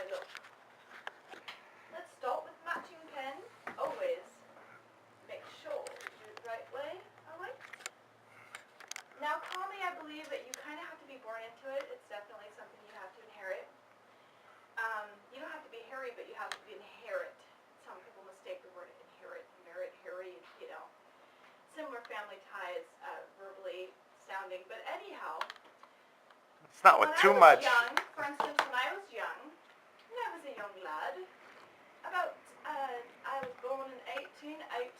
my look. Let's start with matching pen. Always make sure you do it the right way. Alright. Now comedy, I believe that you kind of have to be born into it. It's definitely something you have to inherit. You don't have to be hairy, but you have to be inherit. Some people mistake the word inherit, merit, hairy, you know. Similar family ties, verbally sounding. But anyhow, it's not with too much. Young, for instance, when I was young, when I was a young lad, I was born in 1818. I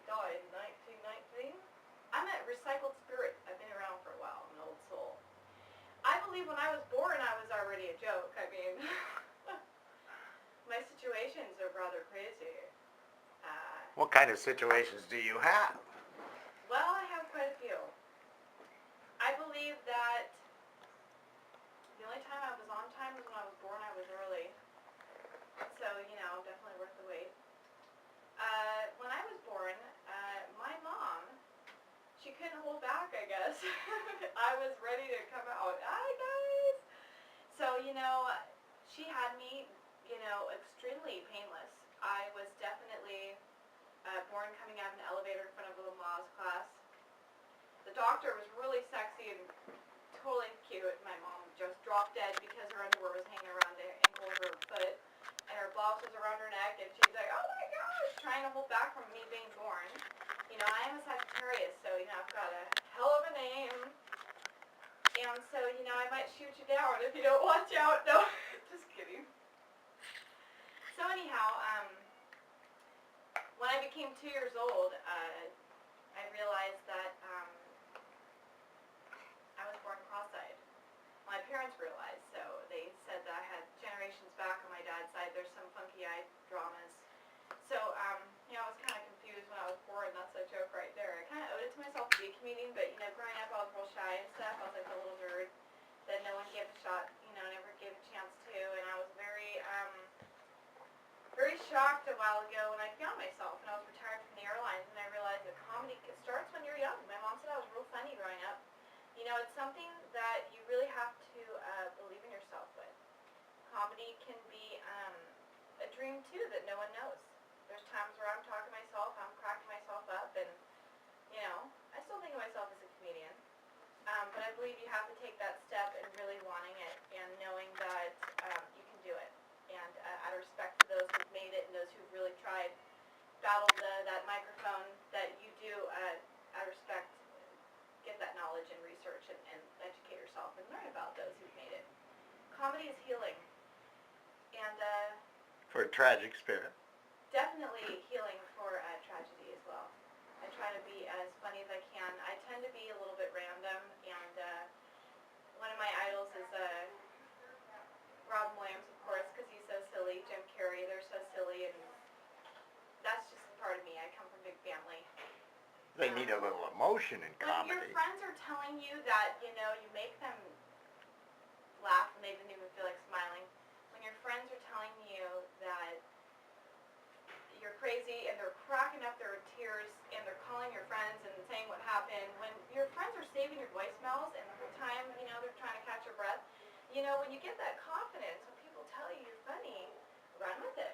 died in 1919. I'm a recycled spirit. I've been around for a while. I'm an old soul. I believe when I was born, I was already a joke. I mean, my situations are rather crazy. What kind of situations do you have? Well, I have quite a few. I believe that the only time I was on time was when I was born. I was early. So, you know, definitely worth the wait. When I was born, my mom, she couldn't hold back, I guess. I was ready to come out. Hi, guys! So, you know, she had me, you know, extremely painless. I was definitely born coming out of an elevator in front of a Lamaze class. The doctor was really sexy and totally cute. My mom just dropped dead because her underwear was hanging around the ankle of her foot, and her blouse was around her neck, and she's like, oh my gosh, trying to hold back from me being born. You know, I am a Sagittarius, so, you know, I've got a hell of a name, and so, you know, I might shoot you down if you don't watch out. No, just kidding. So anyhow, when I became 2 years old, I realized that I was born cross-eyed. My parents realized, so they said that I had generations back on my dad's side. There's some funky-eyed dramas. So, you know, I was kind of confused when I was born. That's a joke right there. I kind of owed it to myself to be a comedian, but, you know, growing up I was real shy and stuff. I was like a little nerd that no one gave a shot, you know, never gave a chance to, and I was very shocked a while ago when I found myself, and I was retired from the airlines, and I realized that comedy starts when you're young. My mom said I was real funny growing up. You know, it's something that you really have to believe in yourself with. Comedy can be a dream, too, that no one knows. There's times where I'm talking to myself, I'm cracking myself up, and, you know, I still think of myself as a comedian. But I believe you have to take that step and really wanting it and knowing that you can do it. And out of respect to those who've made it and those who've really tried, battled that microphone, that you do, out of respect, get that knowledge and research and educate yourself and learn about those who've made it. Comedy is healing. And for a tragic spirit. Definitely healing for tragedy as well. I try to be as funny as I can. I tend to be a little bit random, and one of my idols is Robin Williams, of course, because he's so silly. Jim Carrey, they're so silly, and that's just part of me. I come from a big family. They need a little emotion in comedy. When your friends are telling you that, you know, you make them laugh and they didn't even feel like smiling. When your friends are telling you that you're crazy and they're cracking up their tears and they're calling your friends and saying what happened, when your friends are saving your voicemails and the whole time, you know, they're trying to catch your breath, you know, when you get that confidence, when people tell you you're funny, run with it.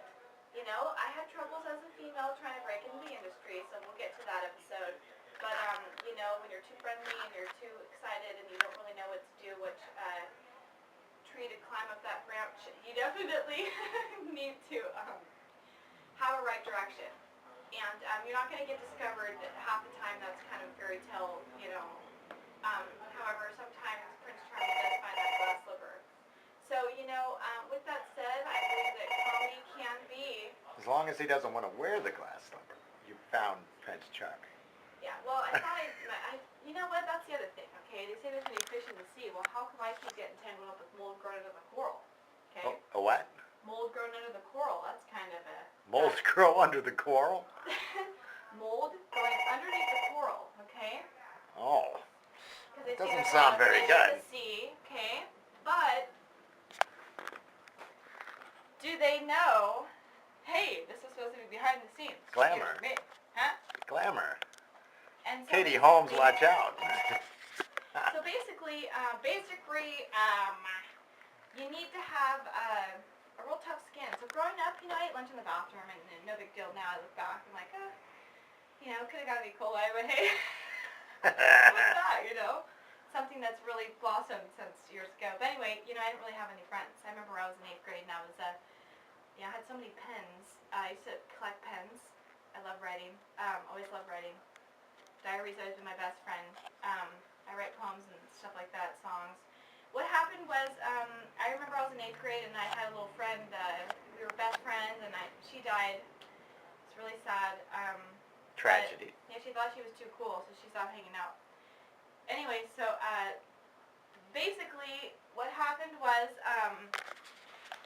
You know, I had troubles as a female trying to break into the industry, so we'll get to that episode. But, you know, when you're too friendly and you're too excited and you don't really know what to do, which tree to climb up that branch, you definitely need to have a right direction. And you're not going to get discovered half the time. That's kind of fairy tale, you know. However, sometimes Prince Charming does find that glass slipper. So, you know, with that said, I believe that comedy can be... As long as he doesn't want to wear the glass slipper, you found Prince Charming. Yeah, well, I thought you know what, that's the other thing, okay? They say there's many fish in the sea. Well, how come I keep getting tangled up with mold growing under the coral? Okay? A what? Mold growing under the coral. That's kind of a... Mold grow under the coral? Mold growing underneath the coral, okay? Oh. It doesn't sound very good. In the sea, okay? But do they know, hey, this is supposed to be behind the scenes. Glamour. Huh? Glamour. And so Katie Holmes, watch out. So basically, you need to have growing up, you know, I ate lunch in the bathroom, and no big deal. Now I look back, I'm like, you know, could have got an E. coli, but hey, what's that, you know? Something that's really blossomed since years ago. But anyway, you know, I didn't really have any friends. I remember I was in 8th grade, and I had so many pens. I used to collect pens. I love writing. Always loved writing. Diaries always been my best friend. I write poems and stuff like that, songs. What happened was, I remember I was in 8th grade, and I had a little friend. We were best friends, and she died. It's really sad. Tragedy. But, yeah, she thought she was too cool, so she stopped hanging out. Anyway, so basically what happened was,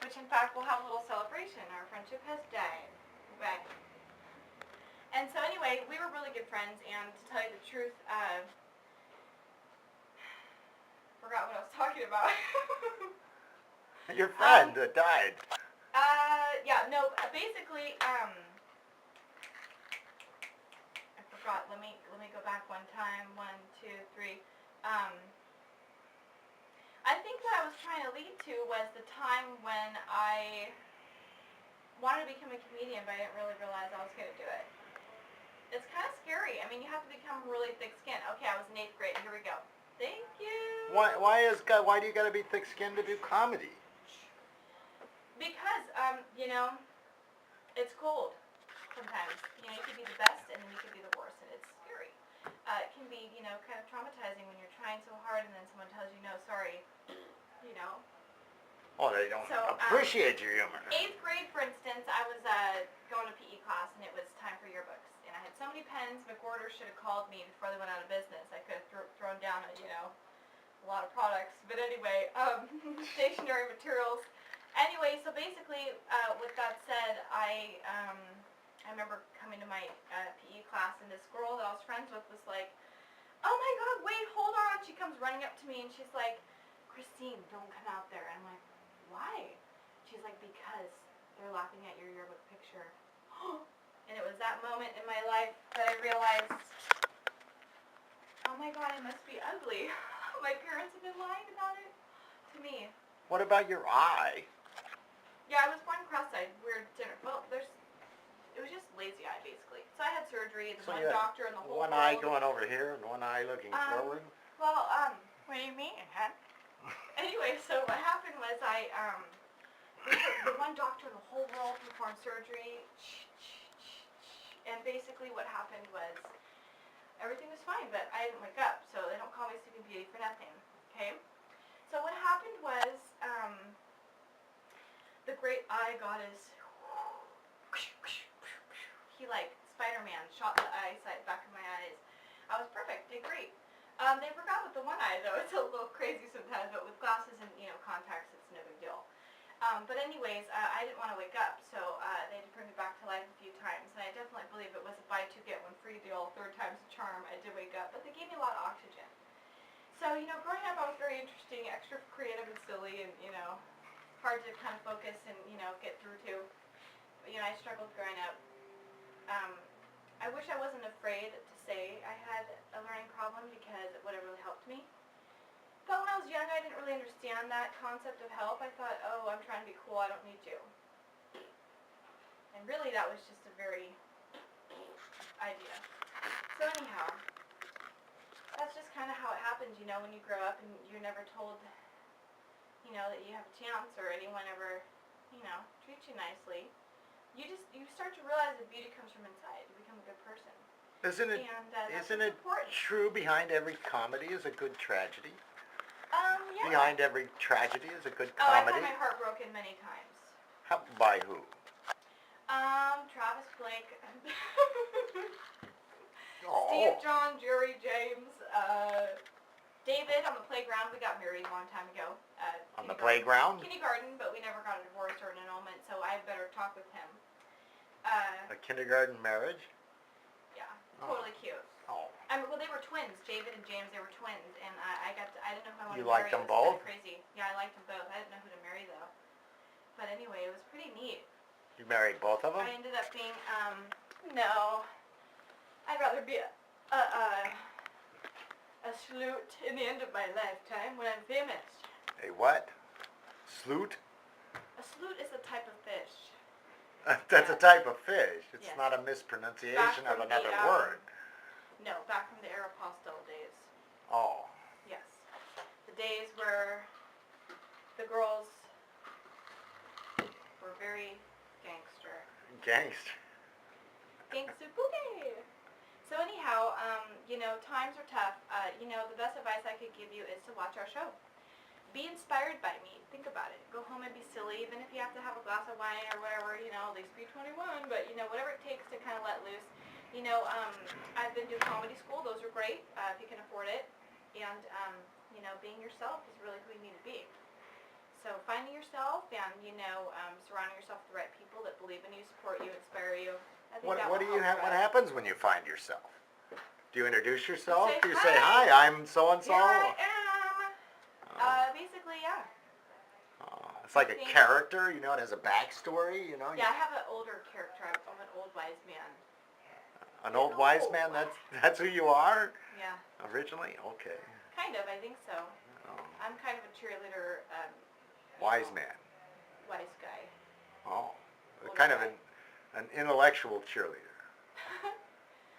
which in fact we'll have a little celebration. Our friendship has died. Okay. And so anyway, we were really good friends, and to tell you the truth, forgot what I was talking about. Your friend that died. Basically, I forgot. Let me go back one time. 1, 2, 3. I think what I was trying to lead to was the time when I wanted to become a comedian, but I didn't really realize I was going to do it. It's kind of scary. I mean, you have to become really thick-skinned. Okay, I was in 8th grade. Here we go. Thank you. Why do you gotta be thick-skinned to do comedy? Because, you know, it's cold sometimes. You know, you could be the best, and then you could be the worst, and it's scary. It can be, you know, kind of traumatizing when you're trying so hard, and then someone tells you, no, sorry, you know. Oh, they don't So, appreciate your humor. 8th grade, for instance, I was going to PE class, and it was time for yearbooks. And I had so many pens, McWhorter should have called me before they went out of business. I could have thrown down a lot of products. But anyway, stationery materials. Anyway, so basically, with that said, I remember coming to my PE class, and this girl that I was friends with was like, oh my God, wait, hold on. She comes running up to me, and she's like, Christine, don't come out there. And I'm like, why? She's like, because they're laughing at your yearbook picture. And it was that moment in my life that I realized, oh my God, I must be ugly. My parents have been lying about it to me. What about your eye? Yeah, I was born cross-eyed. Weird dinner. Well, it was just lazy eye, basically. So I had surgery, and So one you had doctor in the whole one world. eye going over here and one eye looking forward? Well, what do you mean, huh? Anyway, so what happened was the one doctor in the whole world performed surgery, and basically what happened was everything was fine, but I didn't wake up, so they don't call me Sleeping Beauty for nothing, okay? So what happened was, the great eye goddess, he like Spider-Man shot the eyesight back in my eyes. I was perfect, did great. They forgot with the one eye though, it's a little crazy sometimes, but with glasses and, contacts, it's no big deal. But anyways, I didn't want to wake up, so they had to bring me back to life a few times, and I definitely believe it was a buy two, get one free deal, 3rd time's a charm. I did wake up, but they gave me a lot of oxygen. So, growing up I was very interesting, extra creative and silly, and, hard to kind of focus and, get through to. But, I struggled growing up. I wish I wasn't afraid to say I had a learning problem, because it would have really helped me. But when I was young, I didn't really understand that concept of help. I thought, oh, I'm trying to be cool, I don't need you. And really, that was just a very idea. So anyhow, that's just kind of how it happens, when you grow up and you're never told, that you have a chance, or anyone ever, treats you nicely. You start to realize that beauty comes from inside. You become a good person. Isn't it important. true behind every comedy is a good tragedy? Yeah. Behind every tragedy is a good Oh, I've comedy? had my heart broken many times. By who? Travis Blake. Oh. Steve, John, Jerry, James, David on the playground. We got married a long time ago. On the playground? Kindergarten, but we never got a divorce or an annulment, so I better talk with him. A kindergarten marriage? Yeah, totally cute. Oh. Well, they were twins, David and James. They were twins, and I didn't know who I wanted to marry. You liked them It was both? kinda crazy. Yeah, I liked them both. I didn't know who to marry though. But anyway, it was pretty neat. You married both of them? I ended up being no. I'd rather be a sloot in the end of my lifetime when I'm famous. A what? Sloot? A sloot is a type of fish. That's a Yes. type of fish. It's Yes. not a Back mispronunciation of from another the, word. No, back from the Aeropostale days. Oh. Yes. The days where the girls were very gangster. Gangster. Gangster boogie! So anyhow, times are tough. The best advice I could give you is to watch our show. Be inspired by me. Think about it. Go home and be silly, even if you have to have a glass of wine or whatever, at least be 21, but, whatever it takes to kind of let loose. I've been to comedy school. Those are great, if you can afford it. And, being yourself is really who you need to be. So finding yourself and, surrounding yourself with the right people that believe in you, support you, inspire you. I think that What will do you help have? What drive. happens when you find yourself? Do you introduce yourself? say, Do you say, "Hi, hi, I'm so and so? Here I am." Basically, yeah. It's like I a think- character, it has a backstory, Yeah, I have an older character. I'm an old wise man. An old wise man, that's who you are? Yeah, Originally? Okay. kind of. I think so. Oh. I'm kind of a cheerleader, Wise man. wise guy. Oh. Older Kind of guy. an intellectual cheerleader.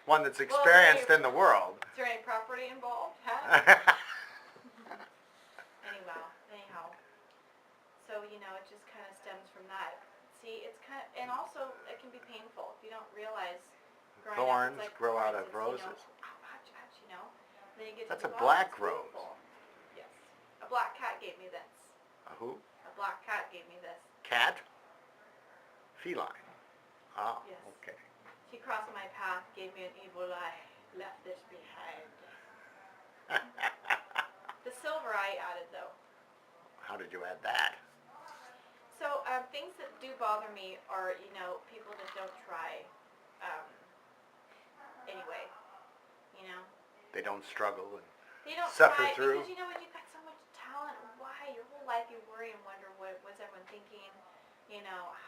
One that's Well, experienced in the world. Is there any property involved? Huh? Anyhow. So, it just kind of stems from that. See, it's kind of, and also it can be painful if you don't realize growing Thorns up, it's like grow out thorns, of roses. Ouch, Then you get That's to a move on, black it's rose. painful. Yes. A black cat gave me this. A who? A black cat gave me this. Cat? Feline. Oh, Yes. okay. She crossed my path, gave me an evil eye, left this behind. The silver I added, though. How did you add that? So, things that do bother me are, people that don't try, anyway, They don't struggle and They don't suffer try, through. because, you've got so much talent. Why? Your whole life you worry and wonder, what's everyone thinking?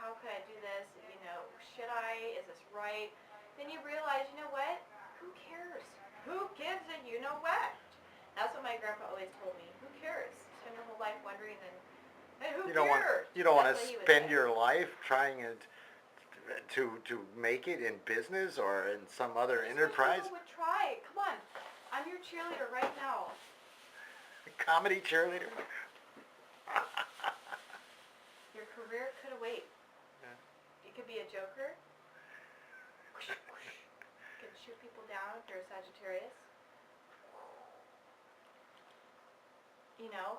How could I do this? Should I? Is this right? Then you realize, what? Who cares? Who gives a you-know-what? That's what my grandpa always told me. Who cares? Spend your whole life wondering and who You don't want cares? to That's what he would spend say. your life trying to make it in business or in some other Just wish enterprise. people would try. Come on. I'm your cheerleader right now. Comedy cheerleader. Your career could await. Yeah. You could be a joker. You could shoot people down if you're a Sagittarius.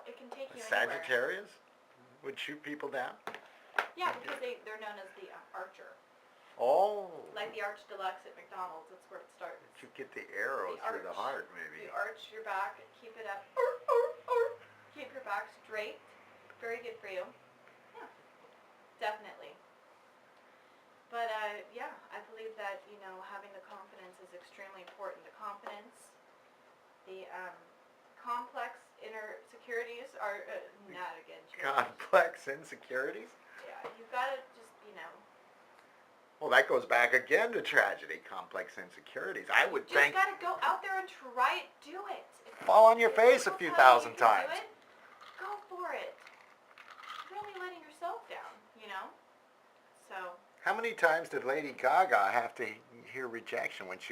It can take you anywhere. Sagittarius would shoot people down. Yeah, because they're known as the archer. Oh. Like the Arch Deluxe at McDonald's, that's where it starts. You get the arrow The through the arch. heart, maybe. You arch your back and keep it up. Keep your back straight. Very good for you. Yeah, definitely. But, I believe that, having the confidence is extremely important. The confidence, the complex inner securities are, not again. Complex insecurities? Yeah, you've got to just, Well, that goes back again to tragedy, complex insecurities. I would you think just got to go out there and try it. Do it. fall on your If face a people few tell you thousand you can times. do it, go for it. You're only letting yourself down, So. How many times did Lady Gaga have to hear rejection when she